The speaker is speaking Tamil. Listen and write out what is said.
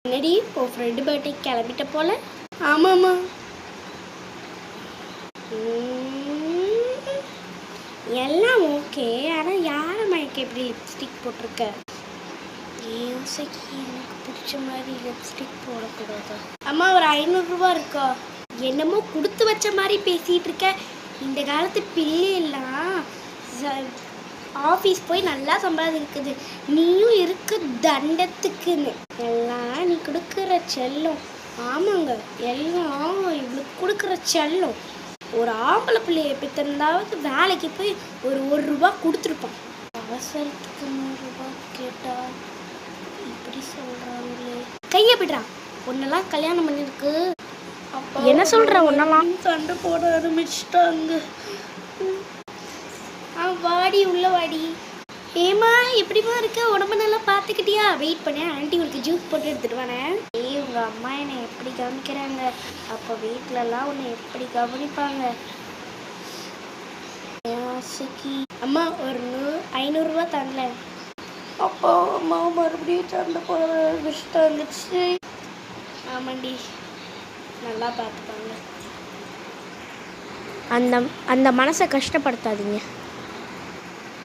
என்னடி உன் ஃப்ரெண்டு பர்த்டே கிளம்பிட்ட போல? ஆமாம்மா. எல்லாம் ஓகே. ஆனால் யாரம்மா எனக்கு எப்படி லிப்ஸ்டிக் போட்டிருக்க? யோசிக்கு எனக்கு பிடிச்ச மாதிரி லிப்ஸ்டிக் போடக்கூடாது. அம்மா ஒரு 500 ரூபா இருக்கா? என்னமோ கொடுத்து வச்ச மாதிரி பேசிகிட்டு இருக்க. இந்த காலத்து பிள்ளையெல்லாம் ஆஃபீஸ் போய் நல்லா சம்பாதிக்குது. நீயும் இருக்கு தண்டத்துக்குன்னு. எல்லாம் நீ கொடுக்குற செல்லம். ஆமாங்க, எல்லாம் இவளுக்கு கொடுக்குற செல்லம். ஒரு ஆம்பளை பிள்ளைய பெற்றிருந்தாவது வேலைக்கு போய் ஒரு ரூபா கொடுத்துருப்பான். அவசரத்துக்கு 100 ரூபா கேட்டா இப்படி சொல்கிறாங்களே. கையை விடுறா. ஒன்னெல்லாம் கல்யாணம் பண்ணிருக்கு. என்ன சொல்கிற? ஒன்னெல்லாம் சண்டை போட ஆரம்பிச்சிட்டாங்க. வாடி உள்ள வாடி. ஏமா எப்படிமா இருக்க? உடம்பு நல்லா பார்த்துக்கிட்டியா? வெயிட் பண்ண, ஆண்டி உங்களுக்கு ஜூஸ் போட்டு எடுத்துட்டு வரேன். உங்கள் அம்மா என்னை எப்படி கவனிக்கிறாங்க, அப்போ வீட்டிலலாம் உன்னை எப்படி கவனிப்பாங்க? அம்மா ஒரு 500 ரூபா தரல. அப்போ அம்மா மறுபடியும் சண்டை போட விஷயம் வந்துச்சு. ஆமாண்டி, நல்லா பார்த்துப்பாங்க. அந்த மனசை கஷ்டப்படுத்தாதீங்க.